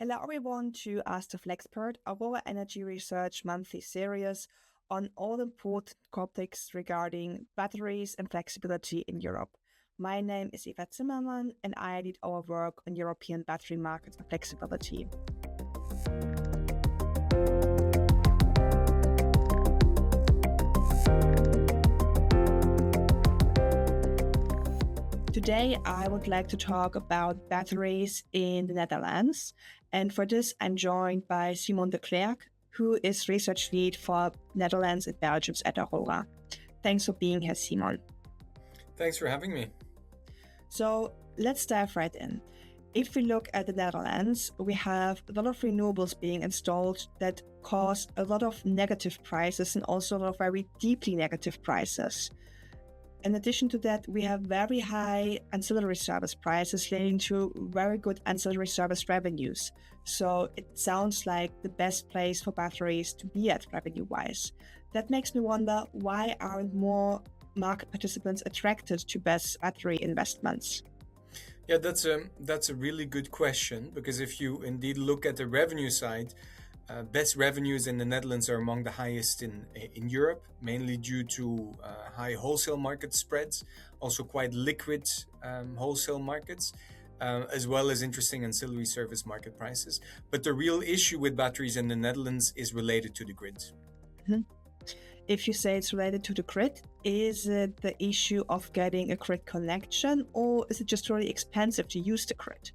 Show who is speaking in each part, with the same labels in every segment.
Speaker 1: Hello everyone to Ask the Flexpert, Aurora Energy Research monthly series on all important topics regarding batteries and flexibility in Europe. My name is Eva Zimmermann and I lead our work on European battery markets and flexibility. Today, I would like to talk about batteries in the Netherlands. And for this, I'm joined by Simon De Clercq, who is research lead for Netherlands and Belgium at Aurora. Thanks for being here, Simon.
Speaker 2: Thanks for having me.
Speaker 1: So let's dive right in. If we look at the Netherlands, we have a lot of renewables being installed that cause a lot of negative prices and also a lot of very deeply negative prices. In addition to that, we have very high ancillary service prices leading to very good ancillary service revenues. So it sounds like the best place for batteries to be at revenue-wise. That makes me wonder, why aren't more market participants attracted to BESS battery investments?
Speaker 2: Yeah, that's a really good question, because if you indeed look at the revenue side, BESS revenues in the Netherlands are among the highest in Europe, mainly due to high wholesale market spreads, also quite liquid wholesale markets, as well as interesting ancillary service market prices. But the real issue with batteries in the Netherlands is related to the grid.
Speaker 1: Mm-hmm. If you say it's related to the grid, is it the issue of getting a grid connection, or is it just really expensive to use the grid?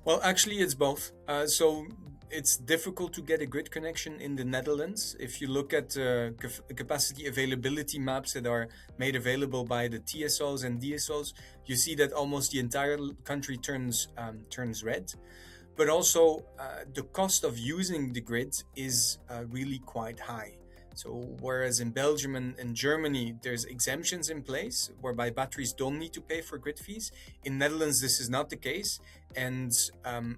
Speaker 2: Well, actually, it's both. So it's difficult to get a grid connection in the Netherlands. If you look at capacity availability maps that are made available by the TSOs and DSOs, you see that almost the entire country turns red. But also, the cost of using the grid is really quite high. So whereas in Belgium and Germany, there's exemptions in place whereby batteries don't need to pay for grid fees. In Netherlands, this is not the case. And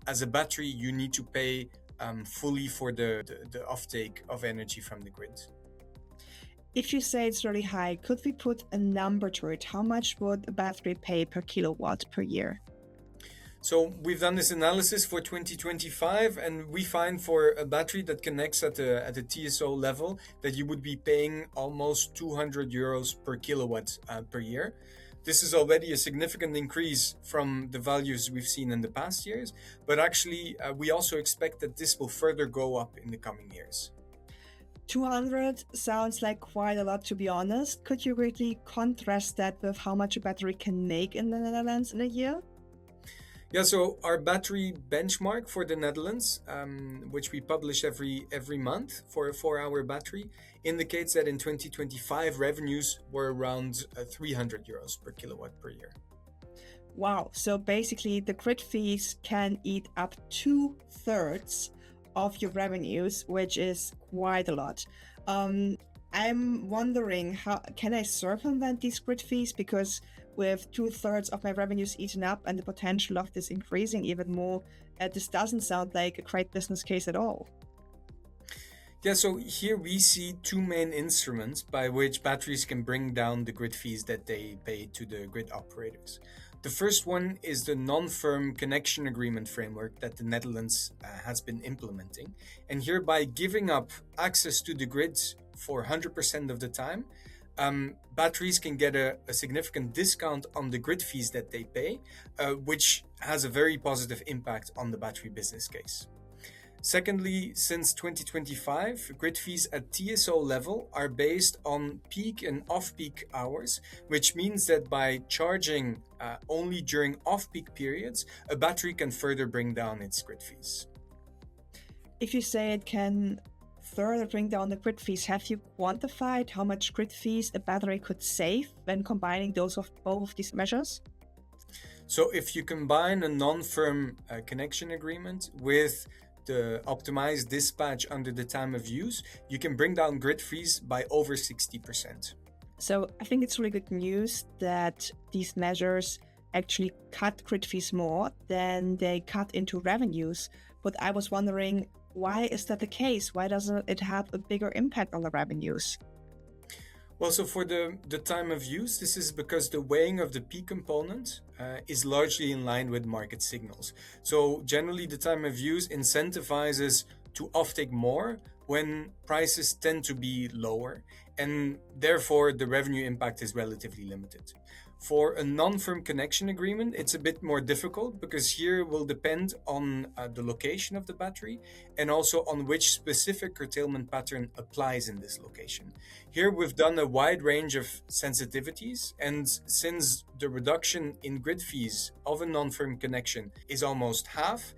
Speaker 2: as a battery, you need to pay fully for the offtake of energy from the grid.
Speaker 1: If you say it's really high, could we put a number to it? How much would a battery pay per kilowatt per year?
Speaker 2: So we've done this analysis for 2025, and we find for a battery that connects at the TSO level that you would be paying almost 200 euros per kilowatt per year. This is already a significant increase from the values we've seen in the past years, but actually we also expect that this will further go up in the coming years.
Speaker 1: 200 sounds like quite a lot, to be honest. Could you really contrast that with how much a battery can make in the Netherlands in a year?
Speaker 2: Yeah, so our battery benchmark for the Netherlands, which we publish every month for a 4-hour battery, indicates that in 2025 revenues were around 300 euros per kilowatt per year.
Speaker 1: Wow, so basically the grid fees can eat up 2/3 of your revenues, which is quite a lot. I'm wondering, how can I circumvent these grid fees? Because with 2/3 of my revenues eaten up and the potential of this increasing even more, this doesn't sound like a great business case at all.
Speaker 2: Yeah, so here we see two main instruments by which batteries can bring down the grid fees that they pay to the grid operators. The first one is the non-firm connection agreement framework that the Netherlands has been implementing. And hereby giving up access to the grid for 100% of the time, batteries can get a significant discount on the grid fees that they pay, which has a very positive impact on the battery business case. Secondly, since 2025, grid fees at TSO level are based on peak and off-peak hours, which means that by charging only during off-peak periods, a battery can further bring down its grid fees.
Speaker 1: If you say it can further bring down the grid fees, have you quantified how much grid fees a battery could save when combining those of both of these measures?
Speaker 2: So if you combine a non-firm connection agreement with the optimized dispatch under the time of use, you can bring down grid fees by over 60%.
Speaker 1: So I think it's really good news that these measures actually cut grid fees more than they cut into revenues. But I was wondering, why is that the case? Why doesn't it have a bigger impact on the revenues?
Speaker 2: Well, so for the time of use, this is because the weighing of the P component is largely in line with market signals. So generally, the time of use incentivizes to offtake more when prices tend to be lower, and therefore the revenue impact is relatively limited. For a non-firm connection agreement, it's a bit more difficult because here will depend on the location of the battery and also on which specific curtailment pattern applies in this location. Here we've done a wide range of sensitivities, and since the reduction in grid fees of a non-firm connection is almost half,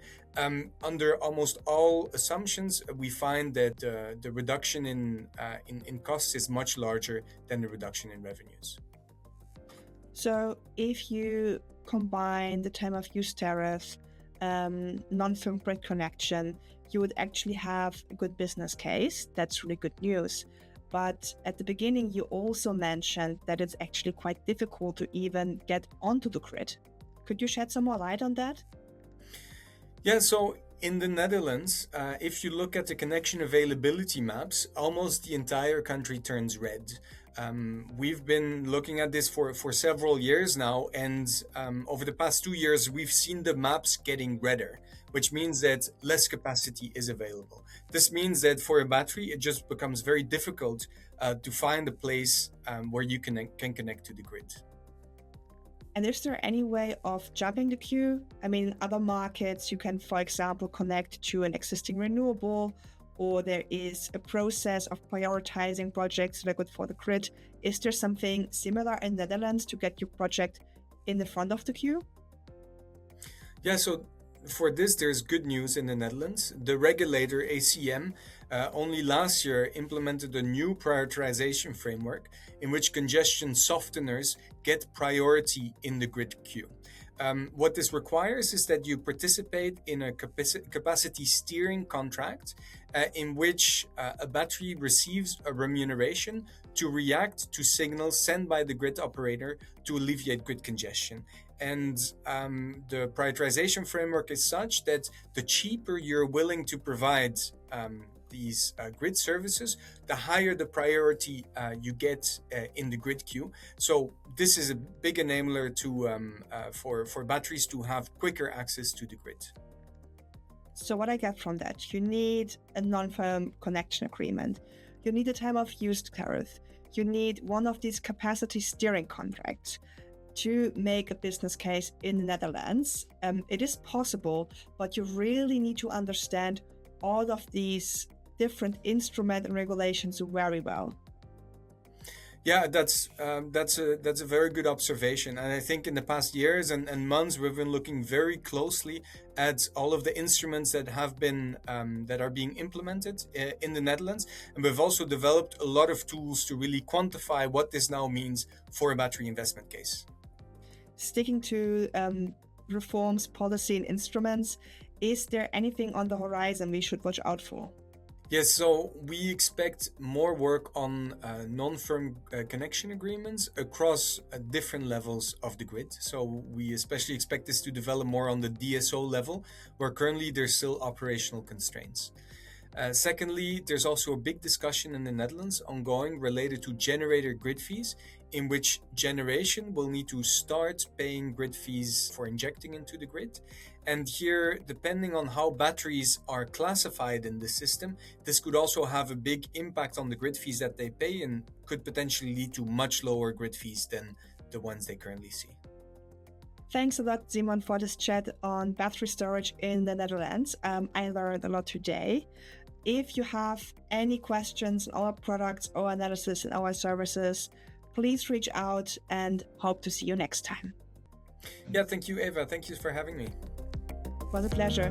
Speaker 2: under almost all assumptions, we find that the reduction in costs is much larger than the reduction in revenues.
Speaker 1: So if you combine the time of use tariff, non-firm grid connection, you would actually have a good business case. That's really good news. But at the beginning, you also mentioned that it's actually quite difficult to even get onto the grid. Could you shed some more light on that?
Speaker 2: Yeah, so in the Netherlands, if you look at the connection availability maps, almost the entire country turns red. We've been looking at this for several years now, and over the past 2 years, we've seen the maps getting redder, which means that less capacity is available. This means that for a battery, it just becomes very difficult to find a place where you can connect to the grid.
Speaker 1: And is there any way of jumping the queue? I mean, in other markets, you can, for example, connect to an existing renewable, or there is a process of prioritizing projects that are good for the grid. Is there something similar in the Netherlands to get your project in the front of the queue?
Speaker 2: Yeah, so for this, there's good news in the Netherlands. The regulator, ACM, only last year implemented a new prioritization framework in which congestion softeners get priority in the grid queue. What this requires is that you participate in a capacity steering contract in which a battery receives a remuneration to react to signals sent by the grid operator to alleviate grid congestion. And the prioritization framework is such that the cheaper you're willing to provide these grid services, the higher the priority you get in the grid queue. So this is a big enabler for batteries to have quicker access to the grid.
Speaker 1: So what I get from that, you need a non-firm connection agreement. You need a time of use tariff. You need one of these capacity steering contracts to make a business case in the Netherlands. It is possible, but you really need to understand all of these different instruments and regulations very well.
Speaker 2: Yeah, that's a very good observation, and I think in the past years and months we've been looking very closely at all of the instruments that have been that are being implemented in the Netherlands, and we've also developed a lot of tools to really quantify what this now means for a battery investment case.
Speaker 1: Sticking to reforms, policy, and instruments, is there anything on the horizon we should watch out for?
Speaker 2: Yes, so we expect more work on non-firm connection agreements across different levels of the grid. So we especially expect this to develop more on the DSO level, where currently there's still operational constraints. Secondly, there's also a big discussion in the Netherlands ongoing related to generator grid fees, in which generation will need to start paying grid fees for injecting into the grid. And here, depending on how batteries are classified in the system, this could also have a big impact on the grid fees that they pay and could potentially lead to much lower grid fees than the ones they currently see.
Speaker 1: Thanks a lot, Simon, for this chat on battery storage in the Netherlands. I learned a lot today. If you have any questions on our products or analysis and our services, please reach out and hope to see you next time.
Speaker 2: Yeah, thank you, Eva. Thank you for having me.
Speaker 1: It was a pleasure.